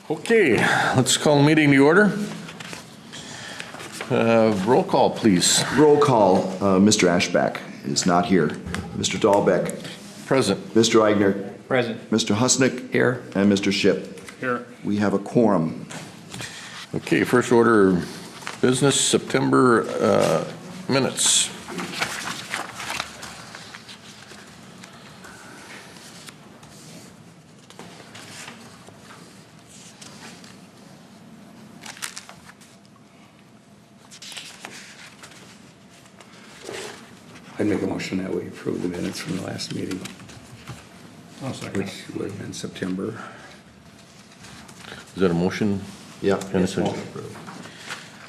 Okay, let's call the meeting to order. Roll call, please. Roll call, Mr. Ashback is not here. Mr. Dahlbeck, Present. Mr. Eigner, Present. Mr. Husnick. Here. And Mr. Ship. Here. We have a quorum. Okay, first order of business, September minutes. I'd make a motion that we approve the minutes from the last meeting, I'll second. which would have been September. Is that a motion? Yeah. And a second.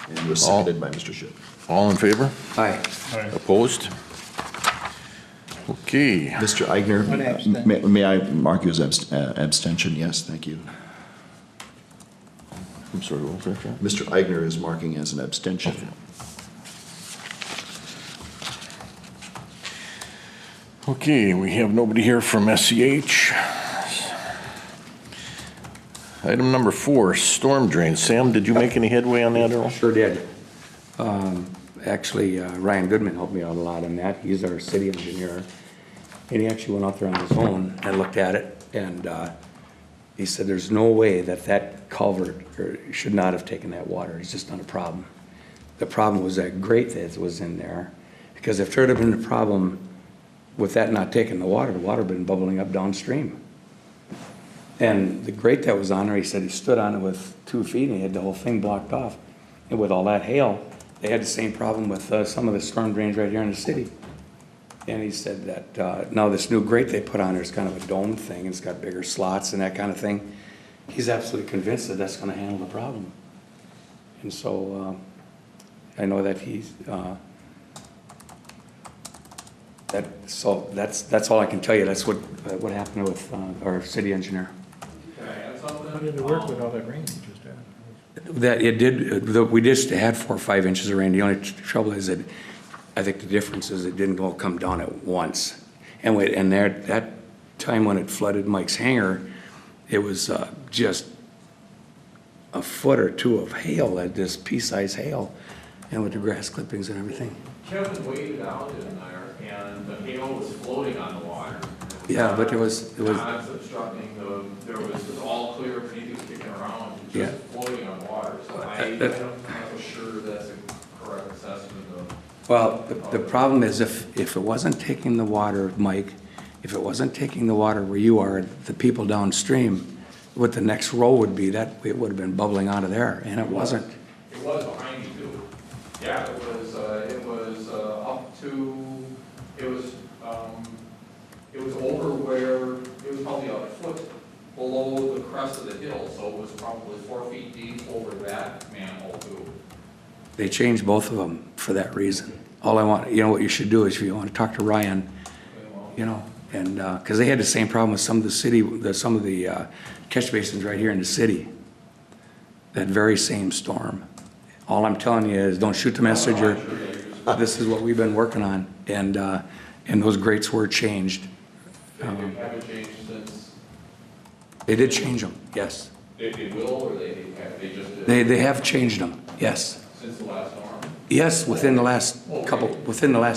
And was seconded by Mr. Ship. All in favor? Aye. Aye. Opposed? Okay, Mr. Eigner, One abstention. may I mark you as abstention? Yes, thank you. I'm sorry, what was that, John? Mr. Eigner is marking as an abstention. Okay, we have nobody here from SCH. Item number 4, storm drain. Sam, did you make any headway on that at all? Sure did. Actually, Ryan Goodman helped me out a lot on that. He's our city engineer. And he actually went out there on his own and looked at it. And he said there's no way that culvert should not have taken that water. It's just not a problem. The problem was that grate that was in there. Because if there had been a problem with that not taking the water would have been bubbling up downstream. And the grate that was on there, he said he stood on it with 2 feet and he had the whole thing blocked off. And with all that hail, they had the same problem with some of the storm drains right here in the city. And he said that now this new grate they put on there is kind of a dome thing. It's got bigger slots and that kind of thing. He's absolutely convinced that that's going to handle the problem. And so I know that he's, that's all I can tell you. That's what happened with our city engineer. How did it work with all that rain you just had? That it did, we just had 4 or 5 inches of rain. The only trouble is that I think the difference is it didn't all come down at once. And there, that time when it flooded Mike's hangar, it was just a foot or 2 of hail, this pea-sized hail, and with the grass clippings and everything. Kevin waited out in there, and the hail was floating on the water. Yeah, but it was Not obstructing there was all clear, if anything was kicking around, it was just floating on water. So I'm not so sure that's a correct assessment of. well, the problem is if it wasn't taking the water, Mike, if it wasn't taking the water where you are, the people downstream, what the next row would be, that it would have been bubbling out of there, and it wasn't. It was behind me too. Yeah, it was up to, it was over where, it was probably a foot below the crest of the hill, so it was probably 4 feet deep over that manhole too. They changed both of them for that reason. All I want, you know what you should do is if you want to talk to Ryan, you know, and, because they had the same problem with some of the catch basins right here in the city. That very same storm. All I'm telling you is don't shoot the messenger. This is what we've been working on, and those grates were changed. They haven't changed since, They did change them, yes. they will, or they just did? They have changed them, yes. Since the last storm? Yes, within the last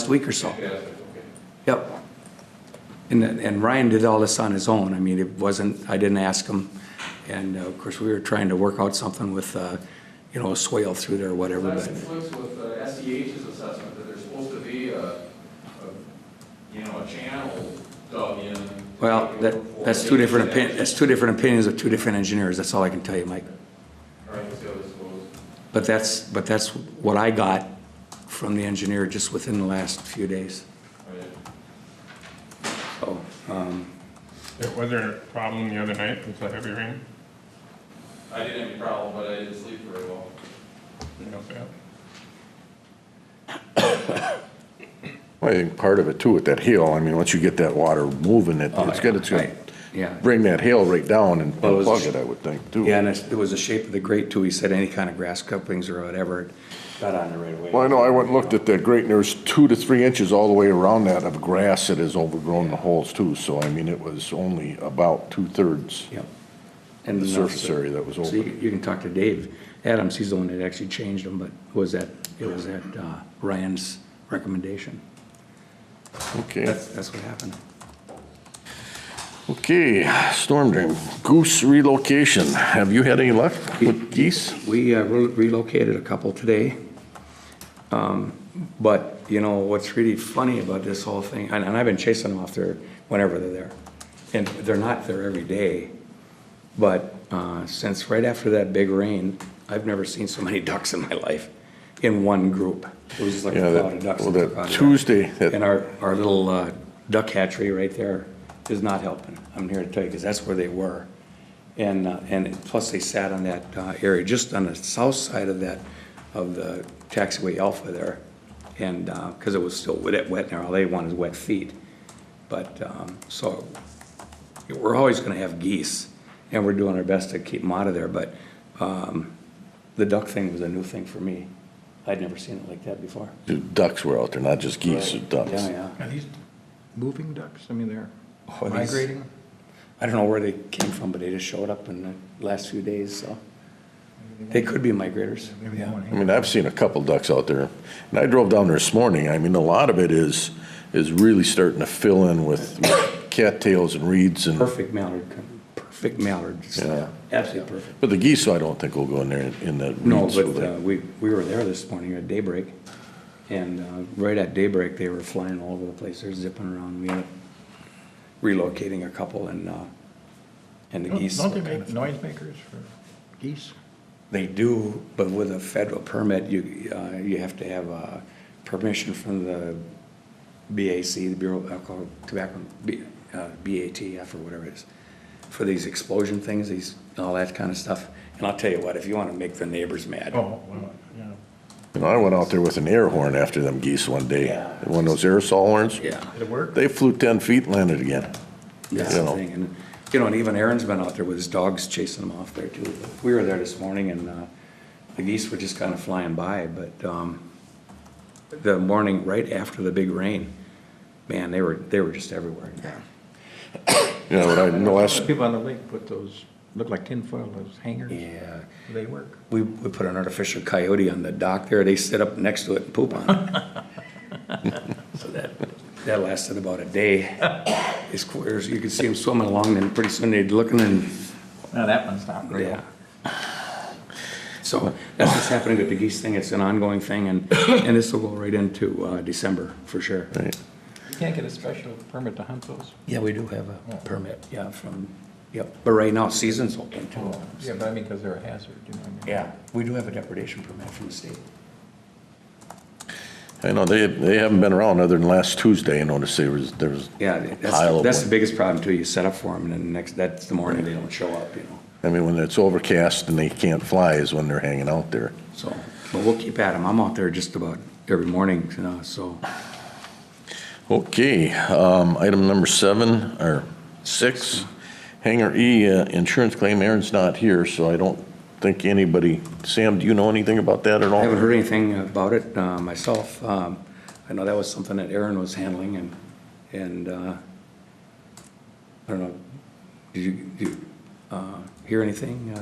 week or so. Yeah, okay. Yep. And Ryan did all this on his own. I mean, it wasn't, I didn't ask him. And of course, we were trying to work out something with, you know, a swale through there or whatever. That But conflicts with SEH's assessment that there's supposed to be a channel dug in. well, that's two different opinions. That's 2 different opinions of 2 different engineers. That's all I can tell you, Mike. Right, so I suppose. But that's what I got from the engineer just within the last few days. Right. So, Was there a problem the other night with the heavy rain? I didn't have any problem, but I didn't sleep very well. You know that? Well, I think part of it too with that hail, I mean, once you get that water moving, it's gonna right. Yeah. bring that hail right down and Well, it was- plug it, I would think, too. Yeah, and it was the shape of the grate too. He said any kind of grass clippings or whatever got on there right away. Well, I know, I went and looked at that grate, and there's 2 to 3 inches all the way around that of grass that has overgrown the holes too, so I mean, it was only about 2/3. Yep. And The surface area that was So open. you can talk to Dave Adams, he's the one that actually changed them, but it was at Ryan's recommendation. Okay, That's what happened. okay, storm drain, goose relocation. Have you had any luck with geese? We relocated a couple today. But, you know, what's really funny about this whole thing, and I've been chasing them off there whenever they're there. And they're not there every day. But since right after that big rain, I've never seen so many ducks in my life in one group. It was just like Yeah, a that- cloud of ducks. well, that that took out of there. Tuesday, that- And our little duck hatchery right there is not helping. I'm here to tell you, because that's where they were. And plus they sat on that area, just on the south side of the taxiway Alpha there. And, because it was still wet in there, all they want is wet feet. But, so, we're always gonna have geese, and we're doing our best to keep them out of there, but, the duck thing was a new thing for me. I'd never seen it like that before. The ducks were out there, not just geese, ducks. Yeah. Are these moving ducks? I mean, they're Oh, these- migrating? I don't know where they came from, but they just showed up in the last few days, so. They could be migrators. Maybe they want I mean, I've seen a couple ducks out there, and I drove down there this morning. I mean, a lot of it is really starting to fill in with cattails and reeds and, Perfect mallard, just Yeah. absolutely perfect. but the geese, I don't think will go in there in the reeds. No, will but they? we were there this morning at daybreak, and right at daybreak, they were flying all over the place, they're zipping around. We ended up relocating a couple, and the geese. Don't they make noisemakers for geese? They do, but with a federal permit, you have to have permission from the BAC, the Bureau of Alcohol, Tobacco, BATF or whatever it is, for these explosion things, all that kind of stuff. And I'll tell you what, if you want to make the neighbors mad. Oh, well, yeah. You know, I went out there with an air horn after them geese one day. Yeah. One of those aerosol horns. Yeah. Did it work? They flew 10 feet and landed again. That's You the know. thing, and, you know, and even Aaron's been out there with his dogs chasing them off there too. We were there this morning, and the geese were just kind of flying by, but the morning right after the big rain, man, they were just everywhere. You know, what I, the last, People on the lake put those, look like tinfoil, those hangers. Yeah, Do they work? we put an artificial coyote on the dock there, they sit up next to it and poop on it. So that lasted about a day. These quarters, you could see them swimming along, and pretty soon they'd looking and No, that one's not real. yeah. So that's what's happening with the geese thing. It's an ongoing thing, and this will go right into December for sure. right. You can't get a special permit to hunt those? Yeah, we do have a permit, yeah, yep. But right now, season's open too. Yeah, but I mean, because they're a hazard, you know what I mean? Yeah, we do have a depredation permit from the state. I know, they haven't been around other than last Tuesday, you know, to say there was, Yeah, Pile of that's them. the biggest problem too. You set up for them, and then that's the morning they don't show up, you know. I mean, when it's overcast and they can't fly is when they're hanging out there. So, but we'll keep at them. I'm out there just about every morning, you know, so. Okay, item number 7, or 6, Hangar E, insurance claim. Aaron's not here, so I don't think anybody, Sam, do you know anything about that at all? I haven't heard anything about it myself. I know that was something that Aaron was handling, and I don't know, did you hear anything?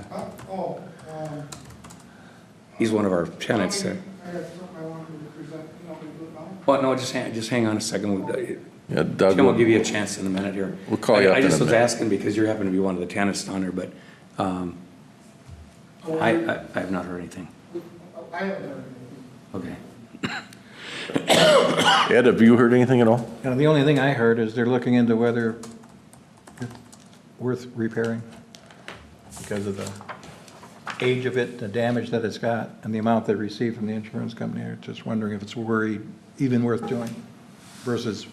He's one of our tenants. I got something I wanted to present, you want me to do it now? Well, no, just hang on a second. Yeah, Doug, Tim will give you a chance in a minute here. We'll call you up I in a just was minute. asking because you happen to be one of the tenants down there, but I have not heard anything. I haven't done anything. Okay. Ed, have you heard anything at all? You know, the only thing I heard is they're looking into whether it's worth repairing because of the age of it, the damage that it's got, and the amount they received from the insurance company. They're just wondering if it's even worth doing versus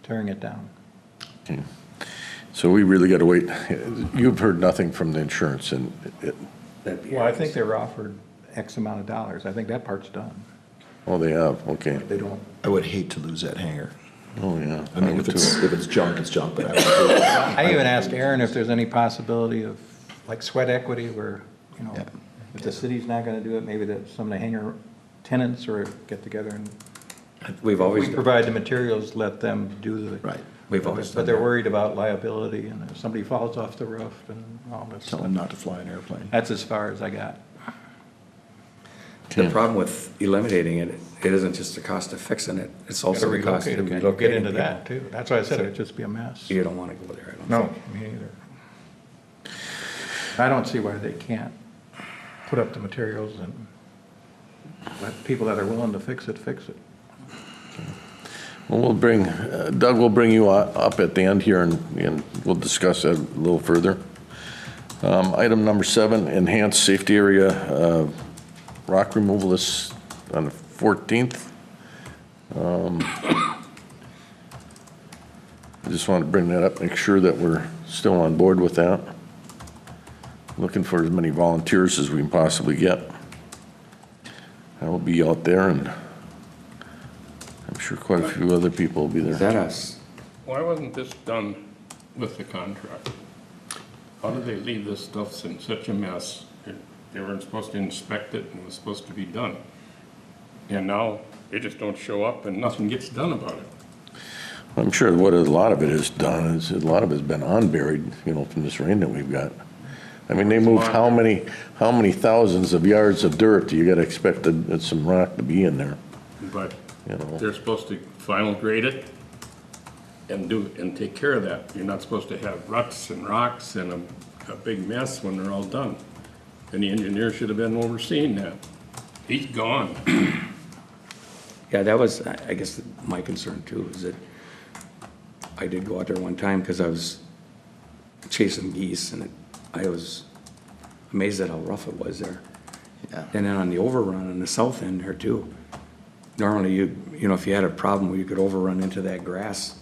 tearing it down. Okay. So we really got to wait. You've heard nothing from the insurance, and That'd be- Well, I think they were offered X amount of dollars. I think that part's done. oh, they have, okay. They don't. I would hate to lose that hangar. Oh, yeah. I mean, if would it's junk, it's junk, but I even asked Aaron if there's any possibility of, like, sweat equity where, you know, Yeah. if the city's not gonna do it, maybe that some of the hangar tenants or get together and We've always, We provide the materials, let them do the. Right. we've always But done they're that. worried about liability and if somebody falls off the roof and all this Tell stuff. them not to fly an airplane. That's as far as I got. The problem with eliminating it, it isn't just the cost of fixing it, it's also the cost of We'll relocating. get into people. that too. That's why I said it'd just be a mess. You don't wanna go there, I don't No, think. me neither. I don't see why they can't put up the materials and let people that are willing to fix it, fix it. Well, we'll bring, Doug will bring you up at the end here and we'll discuss that a little further. Item number 7, enhanced safety area, rock removal is on the 14th. I just want to bring that up, make sure that we're still on board with that. Looking for as many volunteers as we can possibly get. I will be out there, and I'm sure quite a few other people will be Is there. that us? Why wasn't this done with the contract? How did they leave this stuff in such a mess? They weren't supposed to inspect it and it was supposed to be done. And now they just don't show up and nothing gets done about it. I'm sure what a lot of it is done is, a lot of it's been unburied, from this rain that we've got. I mean, they moved how many thousands of yards of dirt, you gotta expect some rock to be in there, But you know? they're supposed to final grade it and take care of that. You're not supposed to have ruts and rocks and a big mess when they're all done. And the engineer should have been overseeing that. He's gone. Yeah, that was, I guess, my concern too, is that I did go out there one time because I was chasing geese and I was amazed at how rough it was there. Yeah. And then on the overrun on the south end there too. Normally if you had a problem where you could overrun into that grass,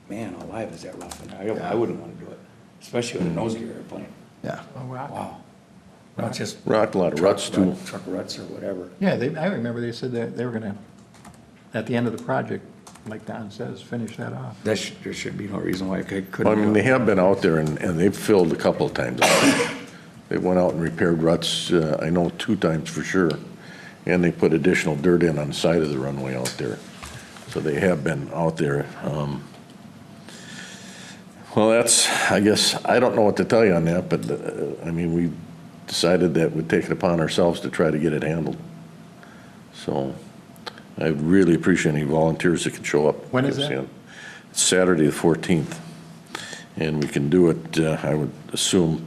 man, alive is that rough. And I wouldn't want to do it, especially with a nose gear airplane. Yeah. Oh, wow. Wow. Not just Rock, a lot of ruts too. truck ruts or whatever. Yeah, I remember they said that they were gonna, at the end of the project, like Don says, finish that off. There should be no reason why I couldn't. Well, I mean, do they it. have been out there and they've filled a couple of times. They went out and repaired ruts, I know 2 times for sure. And they put additional dirt in on the side of the runway out there. So they have been out there. Well, I guess, I don't know what to tell you on that, but, I mean, we decided that we'd take it upon ourselves to try to get it handled. So I really appreciate any volunteers that can show up. When is that? It's Saturday the 14th. And we can do it, I would assume,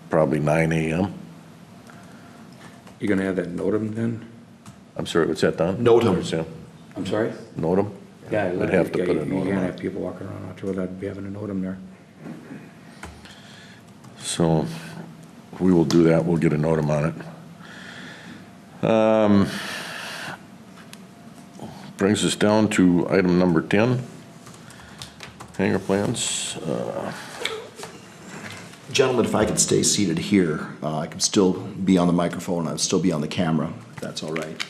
probably 9 a.m. You gonna have that NOTAM then? I'm sorry, what's that, Don? NOTAM. Sam? I'm sorry? NOTAM? Yeah, I'd have to put a You NOTAM can't on have it. people walking around out there without be having a NOTAM there. So we will do that. We'll get a NOTAM on it. Brings us down to item number 10, hangar plans. Gentlemen, if I could stay seated here, I can still be on the microphone, I'll still be on the camera, if that's all right.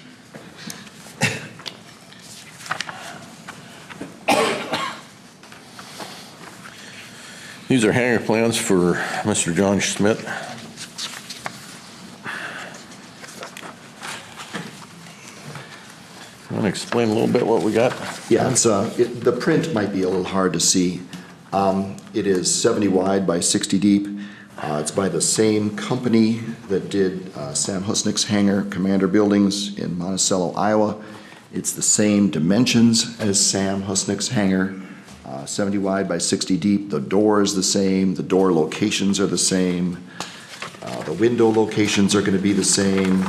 These are hangar plans for Mr. John Schmidt. Want to explain a little bit what we got? Yeah, the print might be a little hard to see. It is 70 wide by 60 deep. It's by the same company that did Sam Husnick's hangar Commander Buildings in Monticello, Iowa. It's the same dimensions as Sam Husnick's hangar, 70 wide by 60 deep. The door is the same. The door locations are the same. The window locations are going to be the same.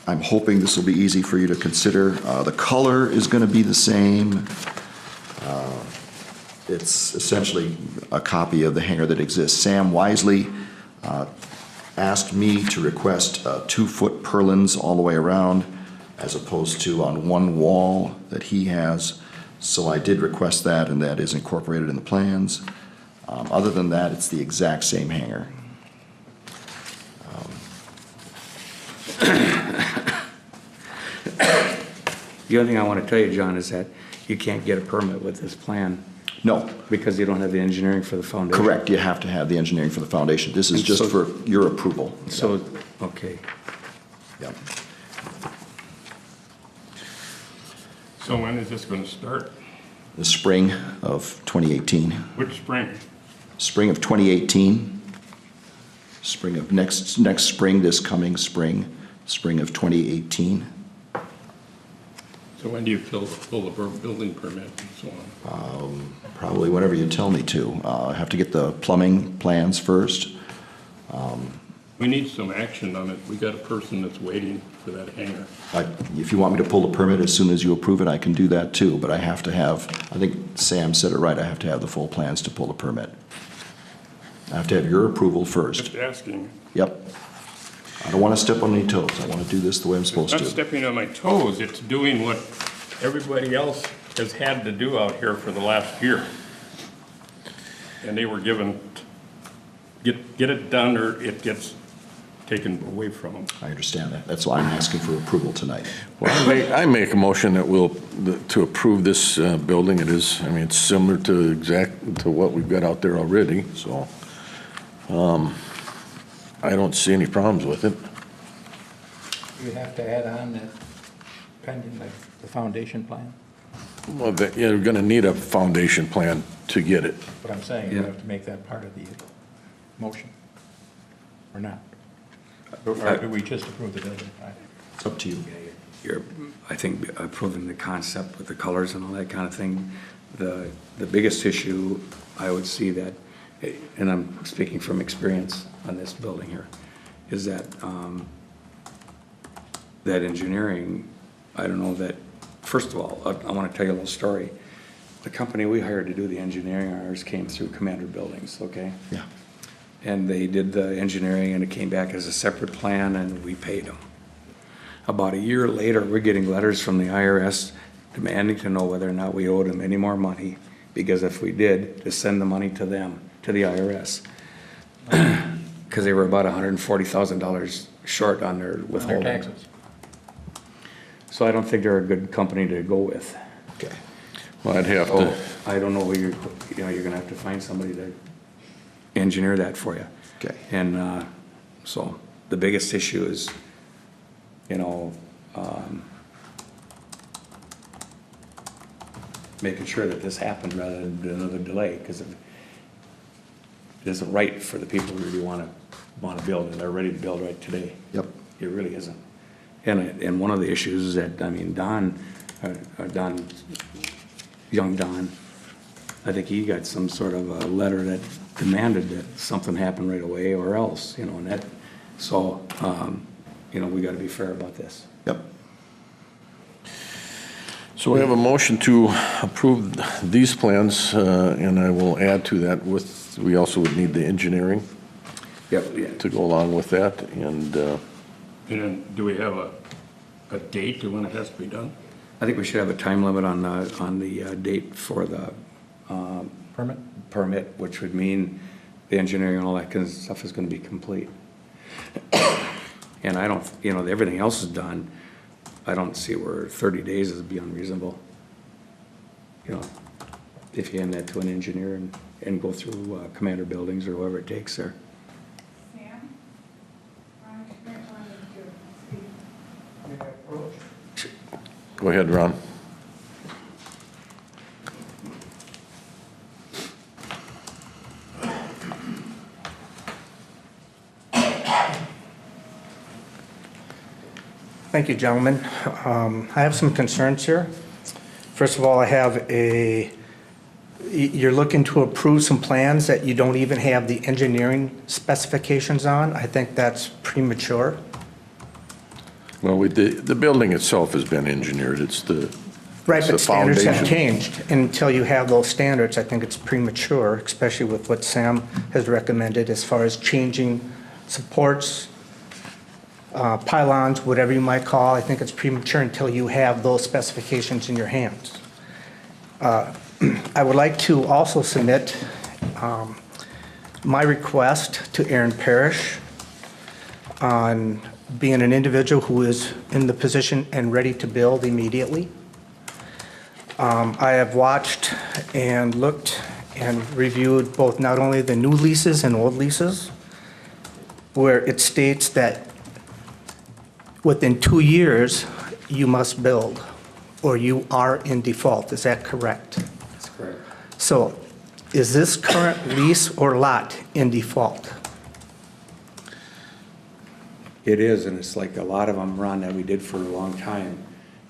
I'm hoping this will be easy for you to consider. The color is going to be the same. It's essentially a copy of the hangar that exists. Sam wisely asked me to request 2-foot purlins all the way around, as opposed to on one wall that he has. So I did request that, and that is incorporated in the plans. Other than that, it's the exact same hangar. The other thing I want to tell you, John, is that you can't get a permit with this plan No, because you don't have the engineering for the foundation. correct, you have to have the engineering for the foundation. This is And just so- for your approval. So, okay. Yep. So when is this gonna start? The spring of 2018. Which spring? Spring of 2018. Spring of next spring, this coming spring, spring of 2018. So when do you pull the building permit and so on? Probably whenever you tell me to. I have to get the plumbing plans first. We need some action on it. We got a person that's waiting for that hangar. If you want me to pull the permit as soon as you approve it, I can do that too, but I have to have, I think Sam said it right, I have to have the full plans to pull the permit. I have to have your approval first. Just asking. Yep. I don't want to step on any toes. I want to do this the way I'm supposed Not to. stepping on my toes, it's doing what everybody else has had to do out here for the last year. And they were given, get it done or it gets taken away from them. I understand that. That's why I'm asking for approval tonight. Well, I make a motion to approve this building. It is, I mean, it's similar to what we've got out there already, so I don't see any problems with it. You have to add on that pending the foundation plan. Well, you're gonna need a foundation plan to get it. But I'm saying you have to make that part of the motion, or not? Or do we just approve the building? It's up to you. You're, I think, approving the concept with the colors and all that kind of thing. The biggest issue I would see that, and I'm speaking from experience on this building here, is that, that engineering, I don't know that, first of all, I want to tell you a little story. The company we hired to do the engineering, ours came through Commander Buildings, okay? Yeah. And they did the engineering and it came back as a separate plan and we paid them. About a year later, we're getting letters from the IRS demanding to know whether or not we owed them any more money, because if we did, to send the money to them, to the IRS. Because they were about $140,000 short on their Their withholding. taxes. So I don't think they're a good company to go with. Okay. Well, I'd have So to, I don't know where you're gonna have to find somebody to engineer that for you. Okay. And, so the biggest issue is, making sure that this happened rather than another delay, because it isn't right for the people who really wanna build, and they're ready to build right today. Yep. It really isn't. And one of the issues is that, I mean, young Don, I think he got some sort of a letter that demanded that something happen right away or else, and that, so, we gotta be fair about this. Yep. so we have a motion to approve these plans, and I will add to that we also would need the engineering Yep, to go along with that, and, And then, do we have a date to when it has to be done? I think we should have a time limit on the date for the permit, which would mean the engineering and all that kind of stuff is gonna be complete. And I don't, everything else is done, I don't see where 30 days is beyond reasonable. If you hand that to an engineer and go through Commander Buildings or whoever it takes there. Sam? Ron, you might want to speak. May I approach? go ahead, Ron. Thank you, gentlemen. I have some concerns here. First of all, you're looking to approve some plans that you don't even have the engineering specifications on. I think that's premature. Well, the building itself has been engineered, it's the, Right, it's but the standards have foundation. changed. And until you have those standards, I think it's premature, especially with what Sam has recommended as far as changing supports, pylons, whatever you might call. I think it's premature until you have those specifications in your hands. I would like to also submit my request to Aaron Parrish on being an individual who is in the position and ready to build immediately. I have watched and looked and reviewed both not only the new leases and old leases, where it states that within 2 years, you must build. or you are in default. Is that correct? That's correct. So is this current lease or lot in default? It is, and it's like a lot of them, Ron, that we did for a long time,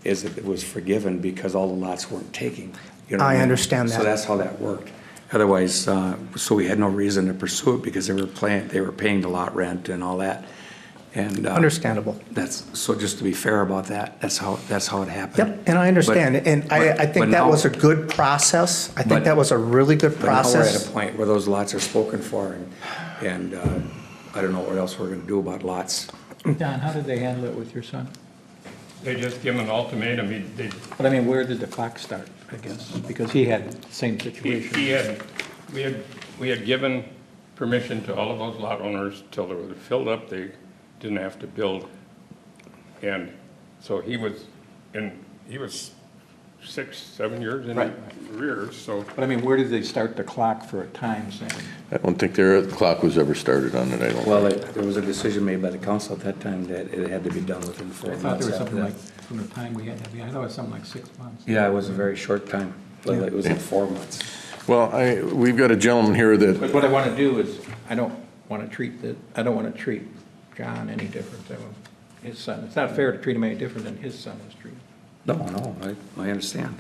is that it was forgiven because all the lots weren't taking. You know what I mean? understand So that. that's how that worked. Otherwise, so we had no reason to pursue it because they were paying the lot rent and all that. And Understandable. so just to be fair about that, that's how it happened. Yep, and I understand, But- and I but think that now- was a good process. I think But- that was a really good But now we're at process. a point where those lots are spoken for, and I don't know what else we're gonna do about lots. Don, how did they handle it with your son? They just give him an ultimatum, they, But I mean, where did the clock start, I guess? Because he had the same situation. we had given permission to all of those lot owners till they were filled up, they didn't have to build. And so he was 6, 7 years in Right. arrears, so. But I mean, where did they start the clock for a time saying? I don't think their clock was ever started on it, I don't. Well, there was a decision made by the council at that time that it had to be done within 4 I months. thought there was after something that. like, from the time we had, I thought it was something like 6 months. Yeah, it was a very short time. It was like 4 months. Well, we've got a gentleman here that, But what I want to do is, I don't want to treat John any different than his son. It's not fair to treat him any different than his son was treated. No, I understand.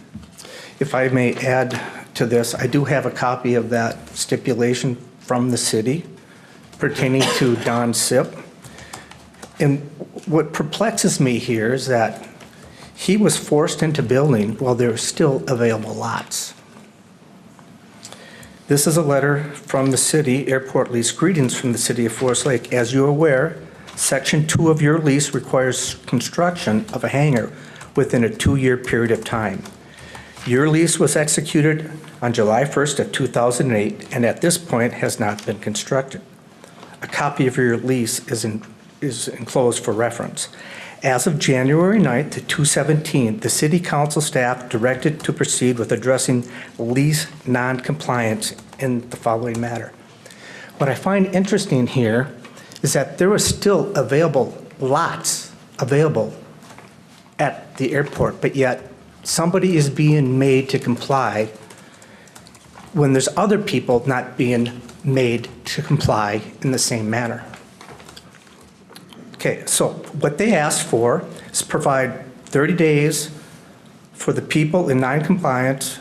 If I may add to this, I do have a copy of that stipulation from the city pertaining to Don Sipp. And what perplexes me here is that he was forced into building while there were still available lots. This is a letter from the city, airport lease. Greetings from the city of Forest Lake. As you are aware, Section 2 of your lease requires construction of a hangar within a 2-year period of time. Your lease was executed on July 1st of 2008 and at this point has not been constructed. A copy of your lease is enclosed for reference. As of January 9th, 2017, the city council staff directed to proceed with addressing lease non-compliance in the following matter. What I find interesting here is that there were still available lots available at the airport, but yet somebody is being made to comply when there's other people not being made to comply in the same manner. Okay, so what they asked for is provide 30 days for the people in non-compliance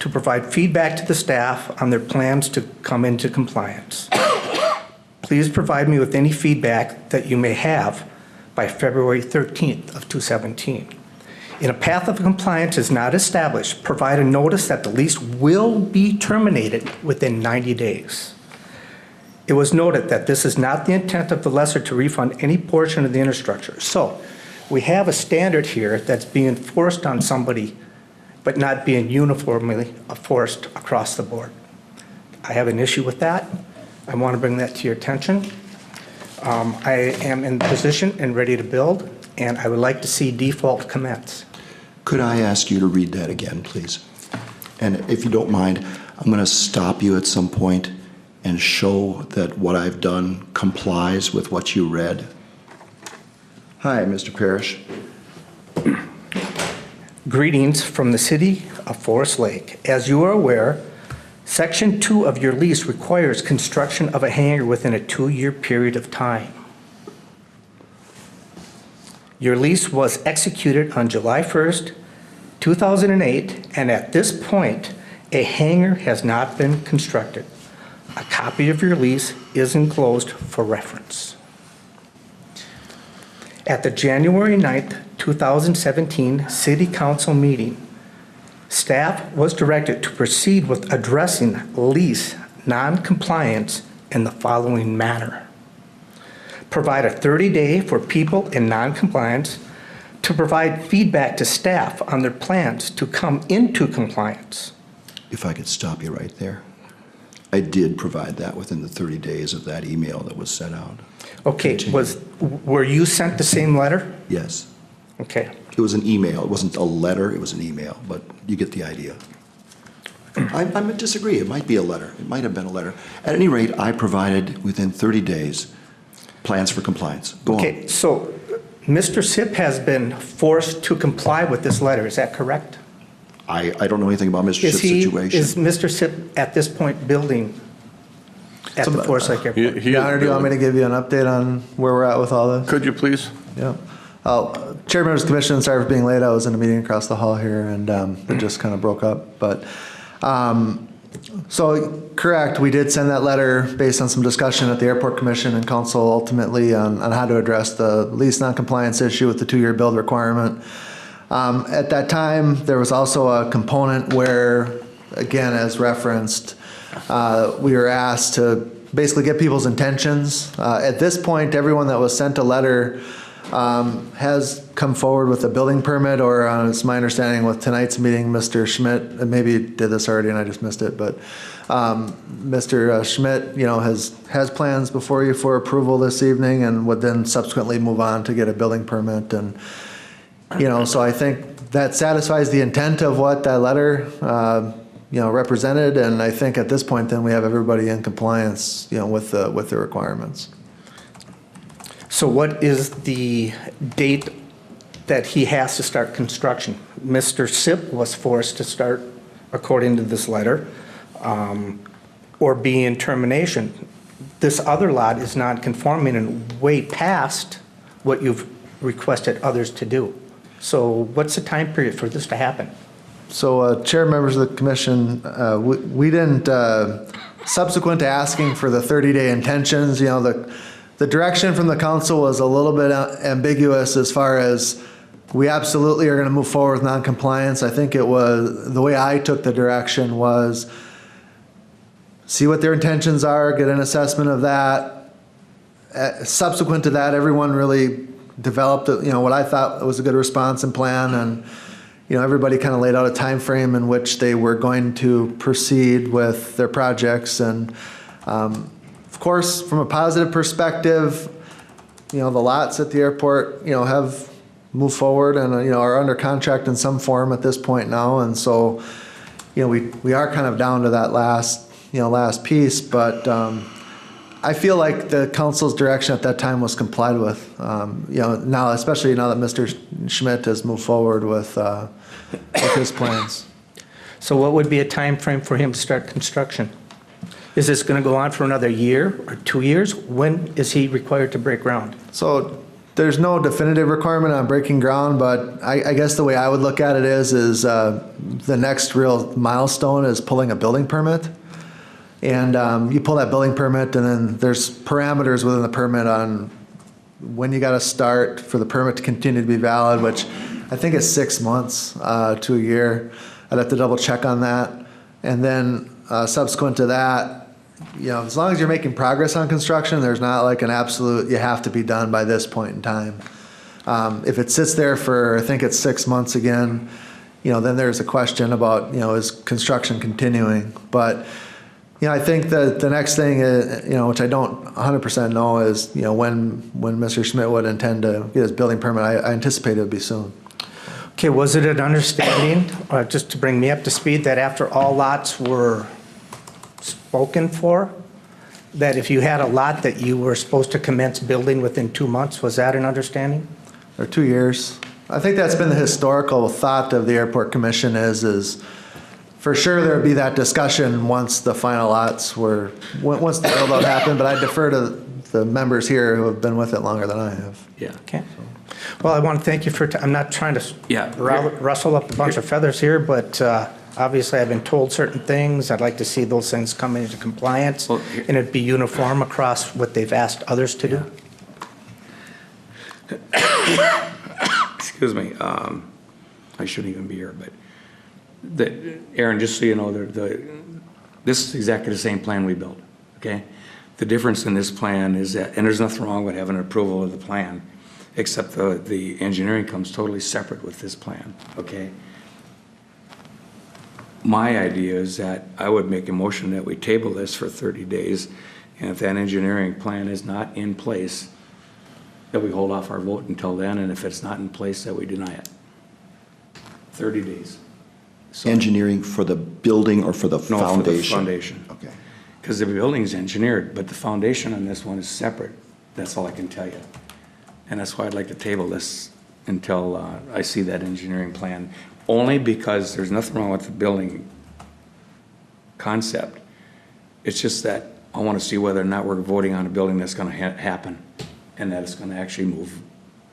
to provide feedback to the staff on their plans to come into compliance. Please provide me with any feedback that you may have by February 13th of 2017. In a path of compliance is not established, provide a notice that the lease will be terminated within 90 days. It was noted that this is not the intent of the lessor to refund any portion of the infrastructure. So we have a standard here that's being forced on somebody, but not being uniformly forced across the board. I have an issue with that. I want to bring that to your attention. I am in position and ready to build, and I would like to see default commence. Could I ask you to read that again, please? And if you don't mind, I'm going to stop you at some point and show that what I've done complies with what you read. Hi, Mr. Parrish. Greetings from the city of Forest Lake. As you are aware, Section 2 of your lease requires construction of a hangar within a 2-year period of time. Your lease was executed on July 1st, 2008, and at this point, a hangar has not been constructed. A copy of your lease is enclosed for reference. At the January 9th, 2017 City Council meeting, staff was directed to proceed with addressing lease non-compliance in the following manner. Provide a 30-day for people in non-compliance to provide feedback to staff on their plans to come into compliance. If I could stop you right there. I did provide that within the 30 days of that email that was sent out. Okay, were you sent the same letter? Yes. Okay. It was an email. It wasn't a letter, it was an email, but you get the idea. I disagree. It might be a letter. It might have been a letter. At any rate, I provided within 30 days plans for compliance. Go on. Okay, so Mr. Sip has been forced to comply with this letter, is that correct? I don't know anything about Mr. Is Ship's he, situation. is Mr. Sip at this point building at the Forest Lake Airport? He- Your Honor, do you want me to give you an update on where we're at with all this? Could you please? Yeah. Chair, members of the commission, sorry for being late. I was in a meeting across the hall here and it just kind of broke up. But, so correct, we did send that letter based on some discussion at the airport commission and council ultimately on how to address the lease noncompliance issue with the 2-year build requirement. At that time, there was also a component where, again, as referenced, we were asked to basically get people's intentions. At this point, everyone that was sent a letter has come forward with a building permit, or it's my understanding with tonight's meeting, Mr. Schmidt, and maybe he did this already and I just missed it, but Mr. Schmidt, has plans before you for approval this evening and would then subsequently move on to get a building permit. And, so I think that satisfies the intent of what that letter, represented. And I think at this point, then we have everybody in compliance, with the requirements. So what is the date that he has to start construction? Mr. Sip was forced to start, according to this letter, or be in termination. This other lot is non-conforming and way past what you've requested others to do. So what's the time period for this to happen? So, Chair, members of the commission, we didn't, subsequent to asking for the 30-day intentions, the direction from the council was a little bit ambiguous as far as we absolutely are going to move forward with non-compliance. I think it was, the way I took the direction was see what their intentions are, get an assessment of that. Subsequent to that, everyone really developed, what I thought was a good response and plan, and everybody kind of laid out a time frame in which they were going to proceed with their projects. And of course, from a positive perspective, the lots at the airport, have moved forward and are under contract in some form at this point now. And so, we are kind of down to that last piece, but I feel like the council's direction at that time was complied with. Now, especially now that Mr. Schmidt has moved forward with his plans. So what would be a time frame for him to start construction? Is this going to go on for another year or 2 years? When is he required to break ground? So there's no definitive requirement on breaking ground, but I guess the way I would look at it is the next real milestone is pulling a building permit. And you pull that building permit, and then there's parameters within the permit on when you got to start for the permit to continue to be valid, which I think is 6 months to a year. I'd have to double check on that. And then subsequent to that, as long as you're making progress on construction, there's not like an absolute, you have to be done by this point in time. If it sits there for, I think it's 6 months again, then there's a question about, is construction continuing? But, I think that the next thing, which I don't 100% know is, when Mr. Schmidt would intend to get his building permit. I anticipate it would be soon. Okay, was it an understanding, just to bring me up to speed, that after all lots were spoken for, that if you had a lot that you were supposed to commence building within 2 months, was that an understanding? Or 2 years. I think that's been the historical thought of the airport commission is for sure there would be that discussion once the final lots once the build out happened, but I defer to the members here who have been with it longer than I have. Yeah. Okay. Well, I want to thank you for, I'm not trying to Yeah. rustle up a bunch of feathers here, but obviously I've been told certain things. I'd like to see those things come into compliance Well, and it be uniform across what they've asked others to do. Excuse me, I shouldn't even be here, but Aaron, just so you know, this is exactly the same plan we built, okay? The difference in this plan is that, and there's nothing wrong with having an approval of the plan, except the engineering comes totally separate with this plan, okay? My idea is that I would make a motion that we table this for 30 days, and if that engineering plan is not in place, that we hold off our vote until then, and if it's not in place, that we deny it. 30 days. So- Engineering for the building or for the No, foundation? for the foundation. Okay. Because the building's engineered, but the foundation on this one is separate. That's all I can tell you. And that's why I'd like to table this until I see that engineering plan. Only because there's nothing wrong with the building concept. It's just that I want to see whether or not we're voting on a building that's going to happen and that it's going to actually move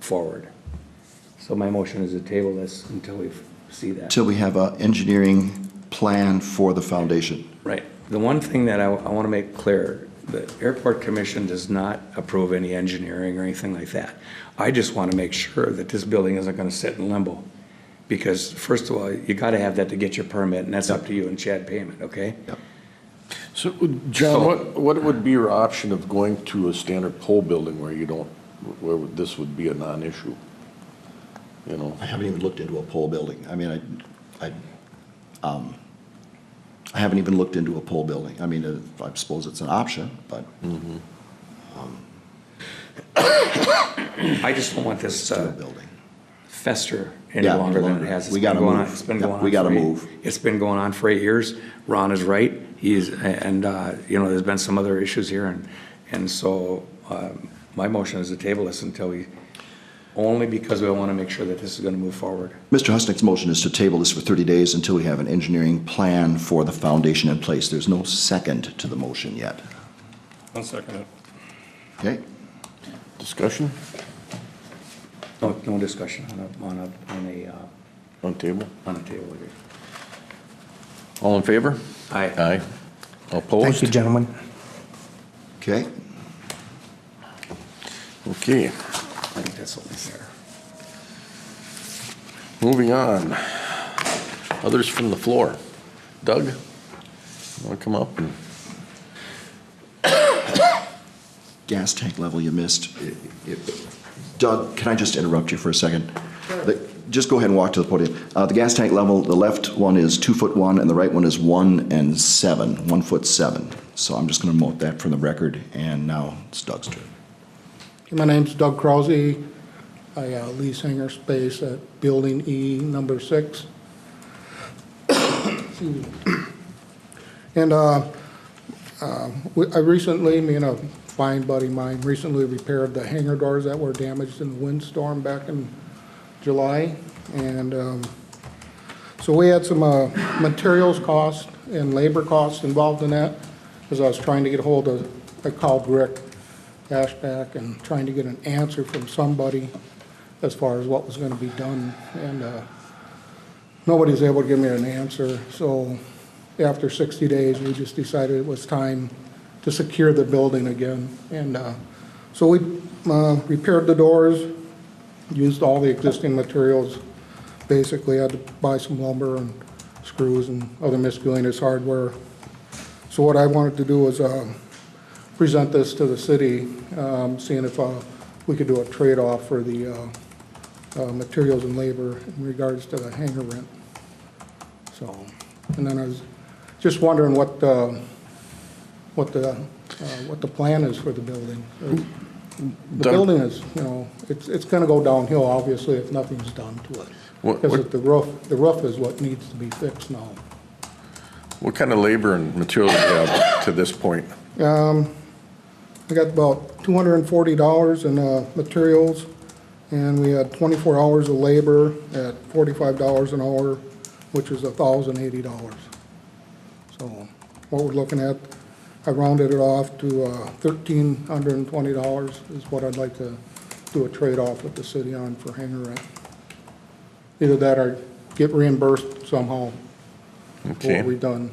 forward. So my motion is to table this until we see that. Till we have an engineering plan for the foundation. Right. The one thing that I want to make clear, the airport commission does not approve any engineering or anything like that. I just want to make sure that this building isn't going to sit in limbo. Because first of all, you got to have that to get your permit, and that's up to you and Chad Payment, okay? Yep. So, John, what would be your option of going to a standard pole building where you don't, where this would be a non-issue? You know? I haven't even looked into a pole building. I mean, I haven't even looked into a pole building. I mean, I suppose it's an option, but I just don't want this steel building. fester any Yeah, longer than longer. it has. We gotta move. It's been Yeah, going on. we gotta for move. It's been going on for 8 years. Ron is right. And you know, there's been some other issues here, and so my motion is to table this until we, only because we want to make sure that this is going to move forward. Mr. Husnick's motion is to table this for 30 days until we have an engineering plan for the foundation in place. There's no second to the motion yet. I'll second it. Okay? Discussion No discussion on on table? a table here. All in favor? Aye. Aye. Opposed? Thank you, gentlemen. Okay? Okay, I think that's only fair. moving on. Others from the floor. Doug, want to come up? And Gas tank level you missed. Doug, can I just interrupt you for a second? Just go ahead and walk to the podium. The gas tank level, the left one is 2'1" and the right one is 1'7". So I'm just going to note that for the record, and now it's Doug's turn. My name's Doug Krause. I lease hangar space at Building E, number 6. Excuse me. And I recently, me and a fine buddy of mine, recently repaired the hangar doors that were damaged in the windstorm back in July. And so we had some materials costs and labor costs involved in that, because I was trying to get a hold of, I called Rick Ashback and trying to get an answer from somebody as far as what was going to be done. And nobody was able to give me an answer. So after 60 days, we just decided it was time to secure the building again. And so we repaired the doors, used all the existing materials. Basically, had to buy some lumber and screws and other miscellaneous hardware. So what I wanted to do was present this to the city, seeing if we could do a trade-off for the materials and labor in regards to the hangar rent. So, and then I was just wondering what the plan is for the building. The Doug- building is, you know, it's going to go downhill, obviously, if nothing's done to it. What- Because what- the roof is what needs to be fixed now. What kind of labor and material do you have to this point? I got about $240 in materials, and we had 24 hours of labor at $45 an hour, which is $1,080. So what we're looking at, I rounded it off to $1,320 is what I'd like to do a trade-off with the city on for hangar rent. Either that or get reimbursed somehow for Okay. what we've done.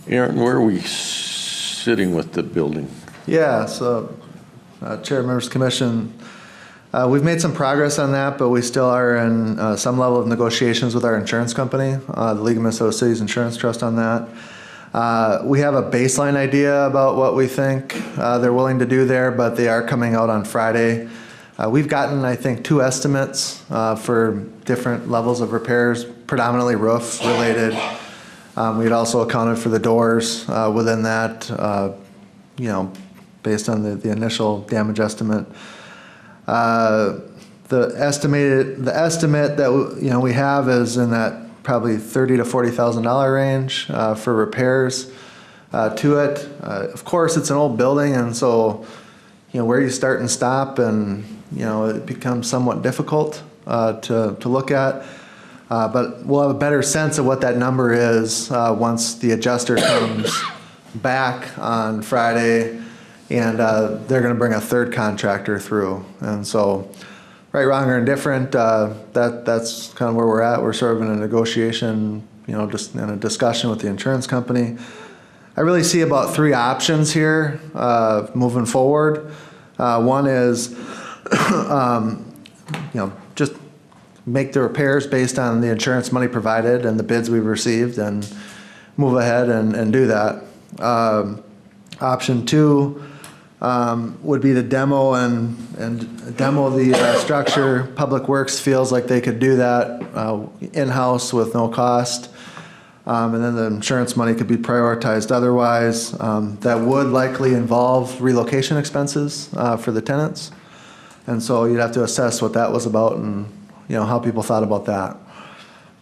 Aaron, where are we sitting with the building? Yeah, so, Chair, members of the commission, we've made some progress on that, but we still are in some level of negotiations with our insurance company, the League of Minnesota Cities Insurance Trust on that. We have a baseline idea about what we think they're willing to do there, but they are coming out on Friday. We've gotten, I think, 2 estimates for different levels of repairs, predominantly roof related. We had also accounted for the doors within that, you know, based on the initial damage estimate. The estimate that you know we have is in that probably $30,000 to $40,000 range for repairs to it. Of course, it's an old building, and so where you start and stop, and, it becomes somewhat difficult to look at. But we'll have a better sense of what that number is once the adjuster comes back on Friday, and they're going to bring a third contractor through. And so, right, wrong, or indifferent, that's kind of where we're at. We're sort of in a negotiation, just in a discussion with the insurance company. I really see about 3 options here moving forward. One is, just make the repairs based on the insurance money provided and the bids we've received, and move ahead and do that. Option 2 would be to demo and demo the structure. Public Works feels like they could do that in-house with no cost. And then the insurance money could be prioritized otherwise. That would likely involve relocation expenses for the tenants. And so you'd have to assess what that was about and, how people thought about that.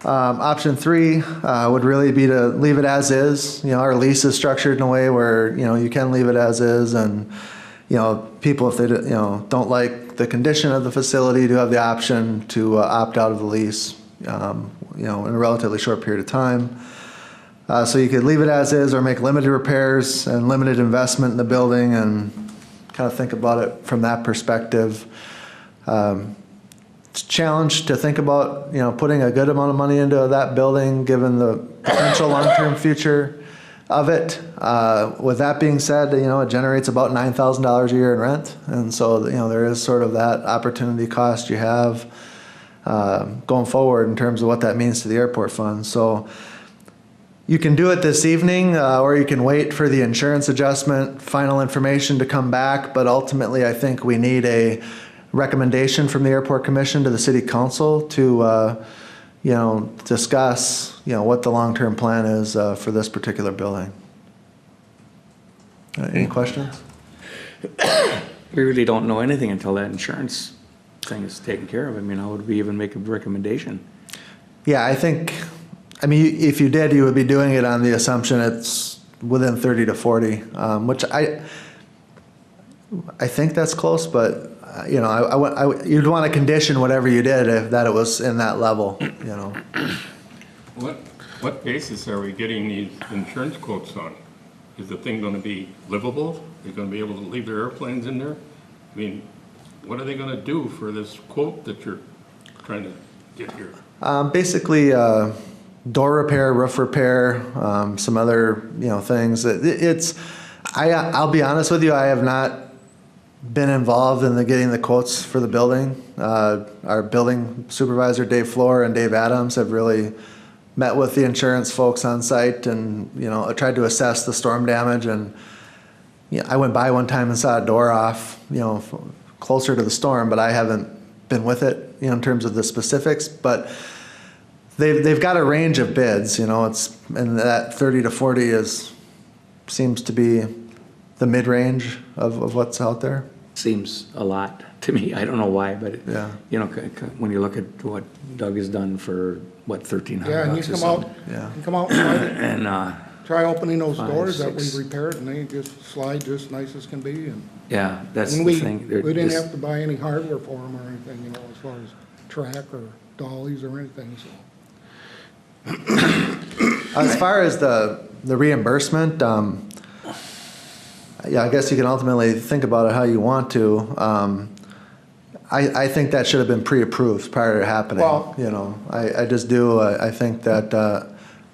Option 3 would really be to leave it as is. Our lease is structured in a way where, you can leave it as is, and, people, if they, don't like the condition of the facility, do have the option to opt out of the lease, in a relatively short period of time. So you could leave it as is or make limited repairs and limited investment in the building, and kind of think about it from that perspective. It's a challenge to think about, putting a good amount of money into that building given the potential long-term future of it. With that being said, it generates about $9,000 a year in rent. And so, there is sort of that opportunity cost you have going forward in terms of what that means to the airport fund. So you can do it this evening, or you can wait for the insurance adjustment, final information to come back. But ultimately, I think we need a recommendation from the Airport Commission to the City Council to, discuss, what the long-term plan is for this particular building. Any questions? We really don't know anything until that insurance thing is taken care of. I mean, how would we even make a recommendation? Yeah, if you did, you would be doing it on the assumption it's within 30 to 40, which I think that's close, but you'd want to condition whatever you did if that it was in that level, What basis are we getting these insurance quotes on? Is the thing gonna be livable? Are they gonna be able to leave their airplanes in there? I mean, what are they gonna do for this quote that you're trying to get here? Basically, door repair, roof repair, some other, things. I'll be honest with you, I have not been involved in getting the quotes for the building. Our building supervisor, Dave Floor, and Dave Adams have really met with the insurance folks on site and, tried to assess the storm damage. And I went by one time and saw a door off, closer to the storm, but I haven't been with it, in terms of the specifics. But they've got a range of bids, it's, and that 30 to 40 seems to be the mid-range of what's out there. Seems a lot to me. I don't know why, but, Yeah. when you look at what Doug has done for, what, $1,300 Yeah, and you or come something. out, Yeah. you come out and And, try opening those 5, doors that we 6. repaired, and they just slide just nice as can be. yeah, that's And the we thing. They're didn't just- have to buy any hardware for them or anything, as far as track or dollies or anything, so. As far as the reimbursement, I guess you can ultimately think about it how you want to. I think that should have been pre-approved prior to happening. Well- I just do. I think that,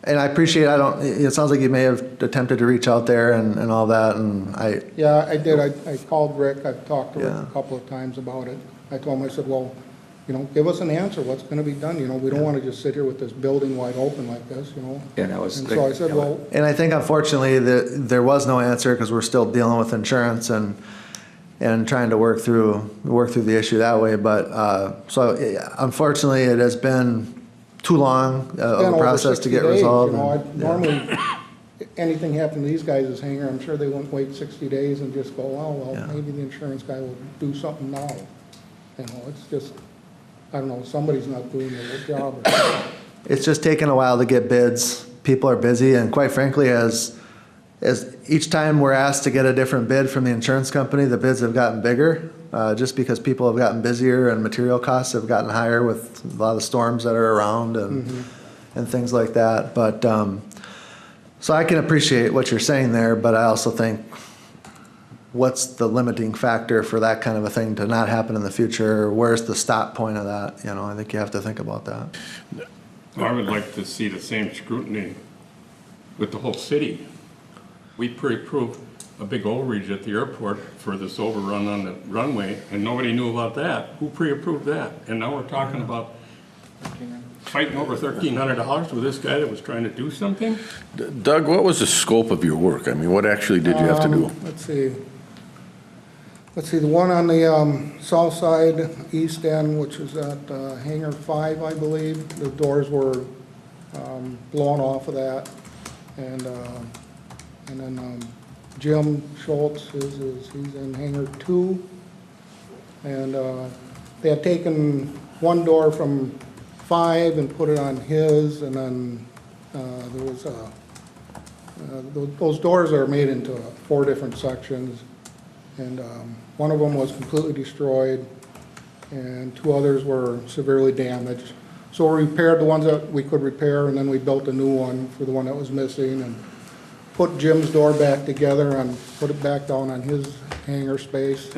and I appreciate. It sounds like you may have attempted to reach out there and all that, and Yeah, I did. I called Rick. I've talked to Rick Yeah. a couple of times about it. I told him, I said, well, give us an answer. What's gonna be done? We don't wanna just sit here with this building wide open like this, Yeah, that was. And so I said, well, And I think unfortunately that there was no answer because we're still dealing with insurance and trying to work through the issue that way. But so unfortunately, it has been too long been of a over process to 60 get days, resolved. Normally, anything happened to these guys' hangar, I'm sure they wouldn't wait 60 days and just go, oh, well, Yeah. maybe the insurance guy will do something now. It's just, I don't know, somebody's not doing their job or something. It's just taken a while to get bids. People are busy, and quite frankly, as each time we're asked to get a different bid from the insurance company, the bids have gotten bigger, just because people have gotten busier and material costs have gotten higher with a lot of the storms that are around and things like that. But, so I can appreciate what you're saying there, but I also think, what's the limiting factor for that kind of a thing to not happen in the future? Where's the stop point of that? You know, I think you have to think about that. I would like to see the same scrutiny with the whole city. We pre-approved a big overreach at the airport for this overrun on the runway, and nobody knew about that. Who pre-approved that? And now we're talking about fighting over $1,300 with this guy that was trying to do something? Doug, what was the scope of your work? I mean, what actually did you have to do? Let's see, the one on the south side, east end, which is at Hangar 5, I believe, the doors were blown off of that. And then Jim Schultz, he's in Hangar 2. And they had taken one door from 5 and put it on his, and then there was those doors are made into 4 different sections. And one of them was completely destroyed, and 2 others were severely damaged. So we repaired the ones that we could repair, and then we built a new one for the one that was missing, and put Jim's door back together and put it back down on his hangar space.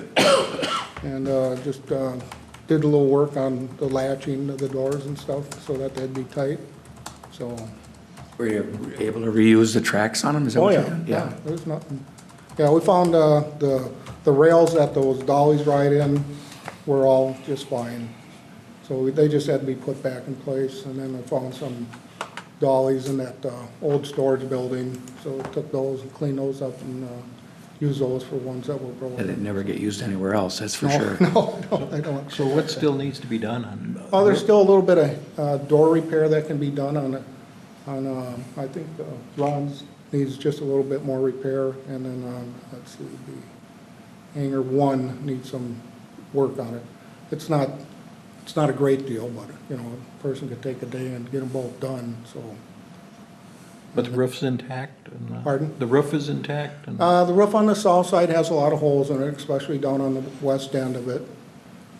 And just did a little work on the latching of the doors and stuff so that they'd be tight, so. Were you able to reuse the tracks on them? Is that Oh, what you yeah, did? yeah, there's nothing. Yeah, we found the rails that those dollies ride in were all just fine. So they just had to be put back in place, and then I found some dollies in that old storage building. So we took those and cleaned those up and used those for ones that were broken. And it never get used anywhere else, that's for No, sure. No, they don't. So what still needs to be done on? Oh, there's still a little bit of door repair that can be done on I think Ron's needs just a little bit more repair, and then, let's see, the Hangar 1 needs some work on it. It's not a great deal, but, you know, a person could take a day and get them both done, so. But the roof's intact? And, Pardon? The roof is intact? And The roof on the south side has a lot of holes in it, especially down on the west end of it.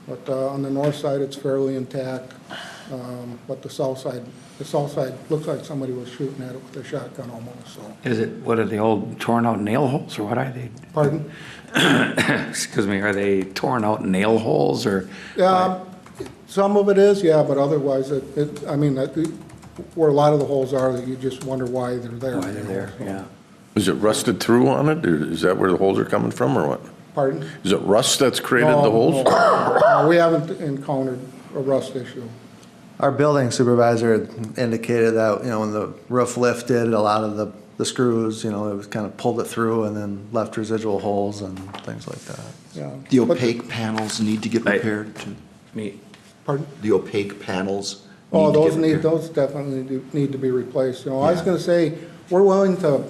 But on the north side, it's fairly intact. But the south side looks like somebody was shooting at it with a shotgun almost, so. Is it, what are they, old torn out nail holes, or what are they? Pardon? Excuse me, are they torn out nail holes, or? Some of it is, yeah, but otherwise, where a lot of the holes are, that you just wonder why they're there. Why they're there, yeah. Is it rusted through on it, or is that where the holes are coming from, or what? Pardon? Is it rust that's created the holes? No, we haven't encountered a rust issue. Our building supervisor indicated that, you know, when the roof lifted, a lot of the screws, you know, it was kind of pulled it through and then left residual holes and things like that. Yeah. The But- opaque panels need to get Right. repaired too. Me, Pardon? The opaque panels. Oh, need to those get need, repaired. those definitely need to be replaced. You know, I was Yeah. gonna say, we're willing to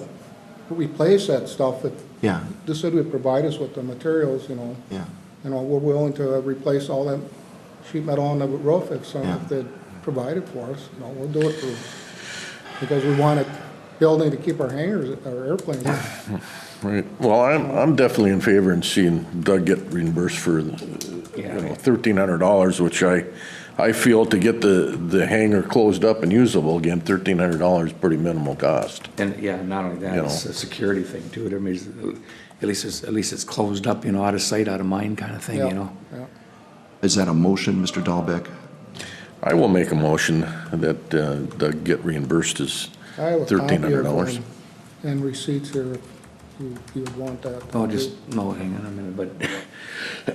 replace that stuff if Yeah, the city would provide us with the materials, you know. yeah. You know, we're willing to replace all that sheet metal on the roof if Yeah. they'd provide it for us. You know, we'll do it because we want a building to keep our hangars, our airplanes. Right, well, I'm definitely in favor in seeing Doug get reimbursed for, Yeah. $1,300, which I feel to get the hangar closed up and usable again, $1,300 is pretty minimal cost. and, yeah, not only that, You it's know. a security thing too, it means, at least it's closed up, you know, out of sight, out of mind kind of thing, Yeah, you know? yeah. Is that a motion, Mr. Dahlbeck? I will make a motion that Doug get reimbursed his I have a copy of $1,300. them and receipts here if you would want that. Oh, just, no, hang on a minute, but,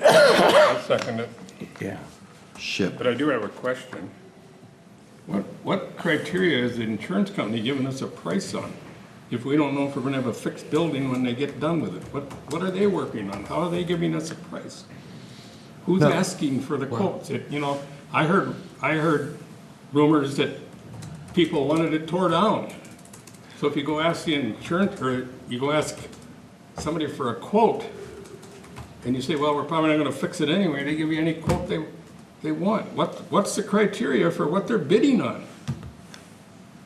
I'll second it. yeah. Ship. But I do have a question. What criteria is the insurance company giving us a price on? If we don't know if we're gonna have a fixed building when they get done with it, what are they working on? How are they giving us a price? Who's asking for the quotes? You know, I heard rumors that people wanted it tore down. So if you go ask the insurance, or you go ask somebody for a quote, and you say, well, we're probably not gonna fix it anyway, they give you any quote they want. What's the criteria for what they're bidding on?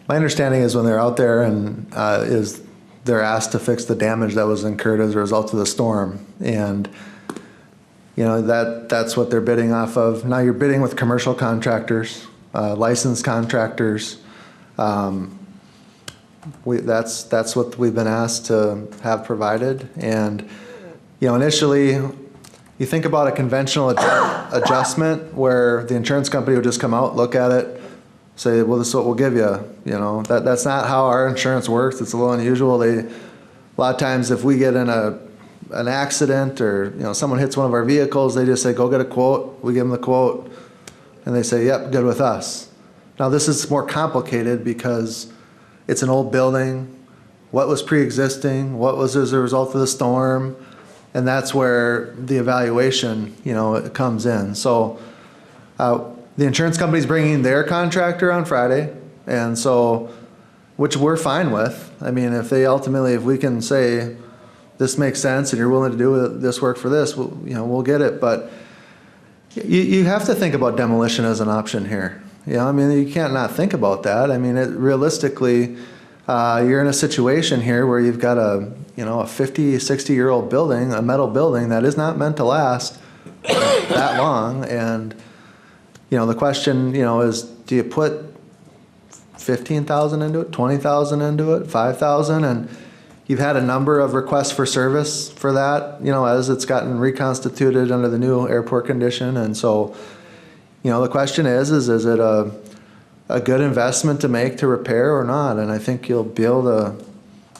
My understanding is when they're out there and is they're asked to fix the damage that was incurred as a result of the storm. And, you know, that's what they're bidding off of. Now you're bidding with commercial contractors, licensed contractors. That's what we've been asked to have provided. And, you know, initially, you think about a conventional adjustment where the insurance company would just come out, look at it, say, well, this is what we'll give you. You know, that's not how our insurance works. It's a little unusual. A lot of times if we get in an accident or, you know, someone hits one of our vehicles, they just say, go get a quote. We give them the quote and they say, yep, good with us. Now this is more complicated because it's an old building. What was pre-existing? What was as a result of the storm? And that's where the evaluation, you know, it comes in. So the insurance company's bringing their contractor on Friday, and so, which we're fine with. I mean, if we can say, this makes sense and you're willing to do this work for this, we'll get it. But you have to think about demolition as an option here. You know, I mean, you can't not think about that. I mean, realistically, you're in a situation here where you've got a 50, 60-year-old building, a metal building that is not meant to last that long. And, you know, the question, is do you put $15,000 into it, $20,000 into it, $5,000? And you've had a number of requests for service for that, as it's gotten reconstituted under the new airport condition. And so, the question is it a good investment to make to repair or not? And I think you'll be able to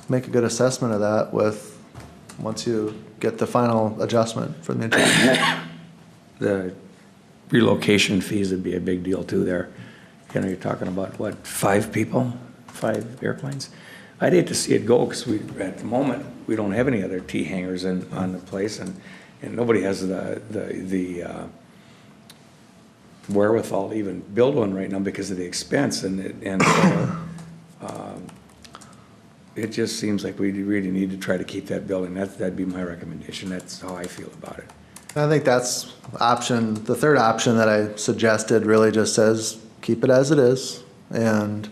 make a good assessment of that once you get the final adjustment from the insurance. The relocation fees would be a big deal too there. You're talking about, 5 people, 5 airplanes? I'd hate to see it go because at the moment, we don't have any other T hangars on the place, and nobody has the wherewithal to even build one right now because of the expense, it just seems like we really need to try to keep that building. That'd be my recommendation. That's how I feel about it. I think that's the third option that I suggested really just says, keep it as it is. And,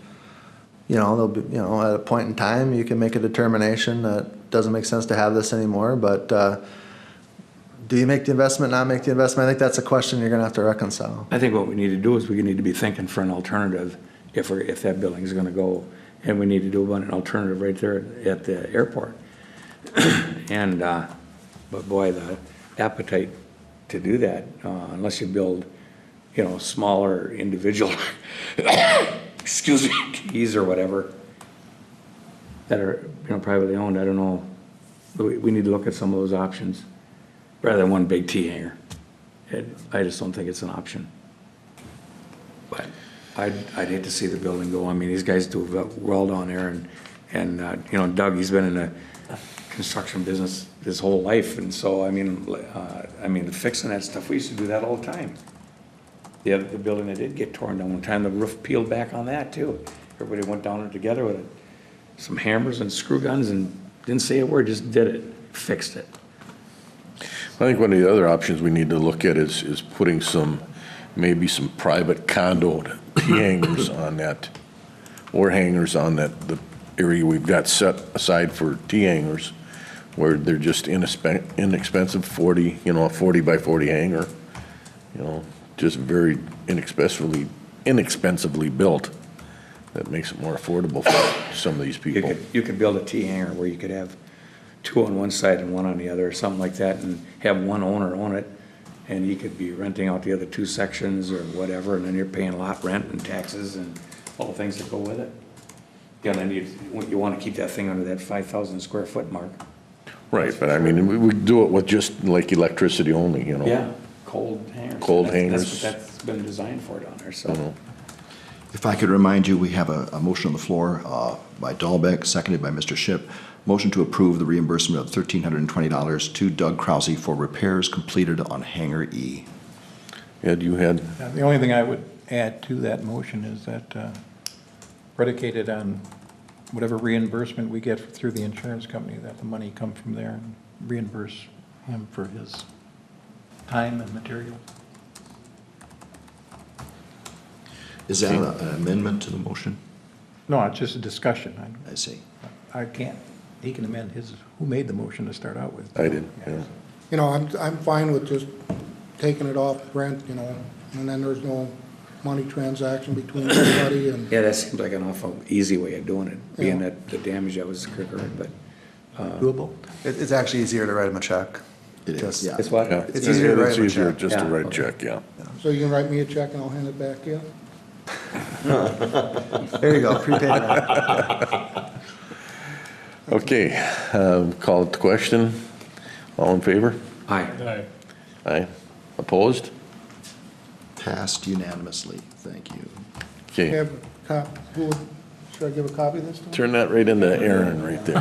there'll be, at a point in time, you can make a determination that doesn't make sense to have this anymore. But do you make the investment, not make the investment? I think that's a question you're going to have to reconcile. I think what we need to do is we need to be thinking for an alternative if that building is going to go, and we need to do an alternative right there at the airport. And but boy, the appetite to do that, unless you build, smaller individual, excuse me, keys or whatever that are privately owned. I don't know. We need to look at some of those options rather than one big T hangar. I just don't think it's an option. But I'd hate to see the building go. I mean, these guys do well down there, and Doug, he's been in the construction business his whole life, and so I mean, fixing that stuff, we used to do that all the time. The building that did get torn down one time, the roof peeled back on that too. Everybody went down there together with some hammers and screw guns and didn't say a word, just did it, fixed it. I think one of the other options we need to look at is putting maybe some private condoed T hangers on that, or hangers on the area we've got set aside for T hangers, where they're just inexpensive 40, a 40 by 40 hanger, just very inexpensively built. That makes it more affordable for some of these people. You could build a T hangar where you could have 2 on one side and 1 on the other, or something like that, and have one owner own it, and you could be renting out the other 2 sections or whatever, and then you're paying lot rent and taxes and all the things that go with it. Yeah, and then you want to keep that thing under that 5,000 square foot mark. Right, but I mean, we do it with just like electricity only, Yeah, cold hangers. Cold That's hangers. what that's been designed for down there, so. If I could remind you, we have a motion on the floor by Dahlbeck, seconded by Mr. Shipp. Motion to approve the reimbursement of $1,320 to Doug Krause for repairs completed on Hangar E. Ed, you had? The only thing I would add to that motion is that predicated on whatever reimbursement we get through the insurance company, that the money come from there and reimburse him for his time and material. Is that an amendment to the motion? No, it's just a discussion. I see. I can't he can amend his, who made the motion to start out with? I did, yeah. You know, I'm fine with just taking it off rent, you know, and then there's no money transaction between anybody and, Yeah, that seems like an awful easy way of doing it, being Yeah. that the damage that was occurred, but Doable? It's actually easier to write him a check. It is, Just- yeah. it's what? Yeah. It's easier to write It's him a easier check. just to Yeah. write a check, yeah. so you can write me a check and I'll hand it back to you? There you go, prepaid amount. Okay, call it the question. All in favor? Aye. Aye. Aye. Opposed? Passed unanimously, thank you. Okay, Have a should I give a copy this time? turn that right into Aaron right there.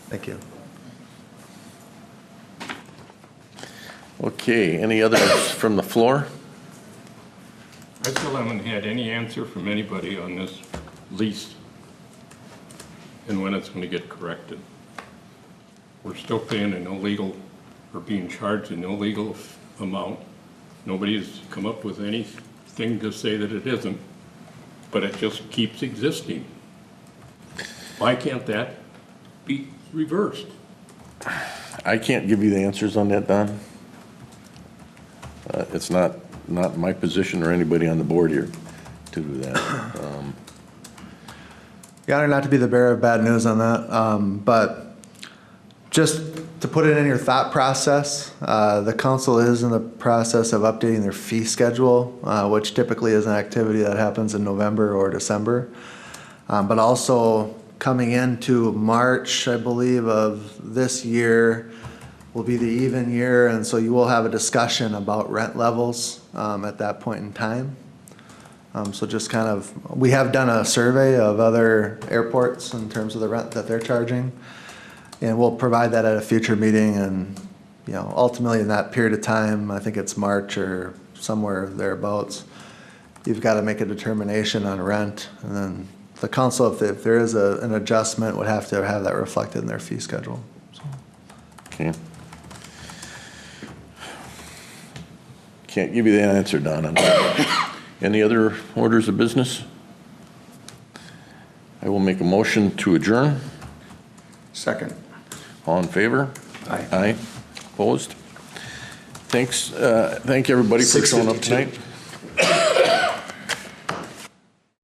Thank you. Okay, any others from the floor? I still haven't had any answer from anybody on this lease and when it's gonna get corrected. We're still paying an illegal, or being charged an illegal amount. Nobody's come up with anything to say that it isn't, but it just keeps existing. Why can't that be reversed? I can't give you the answers on that, Don. It's not my position or anybody on the board here to do that. Your Honor, not to be the bearer of bad news on that, but just to put it in your thought process, the council is in the process of updating their fee schedule, which typically is an activity that happens in November or December. But also coming into March, I believe, of this year will be the even year, and so you will have a discussion about rent levels at that point in time. So just kind of, we have done a survey of other airports in terms of the rent that they're charging. And we'll provide that at a future meeting and, you know, ultimately in that period of time, I think it's March or somewhere thereabouts, you've got to make a determination on rent. And then the council, if there is an adjustment, would have to have that reflected in their fee schedule. So. Okay. Can't give you the answer, Don, on that. Any other orders of business? I will make a motion to adjourn. Second. All in favor? Aye. Aye. Opposed? Thanks, thank you everybody for showing up 6:52. tonight.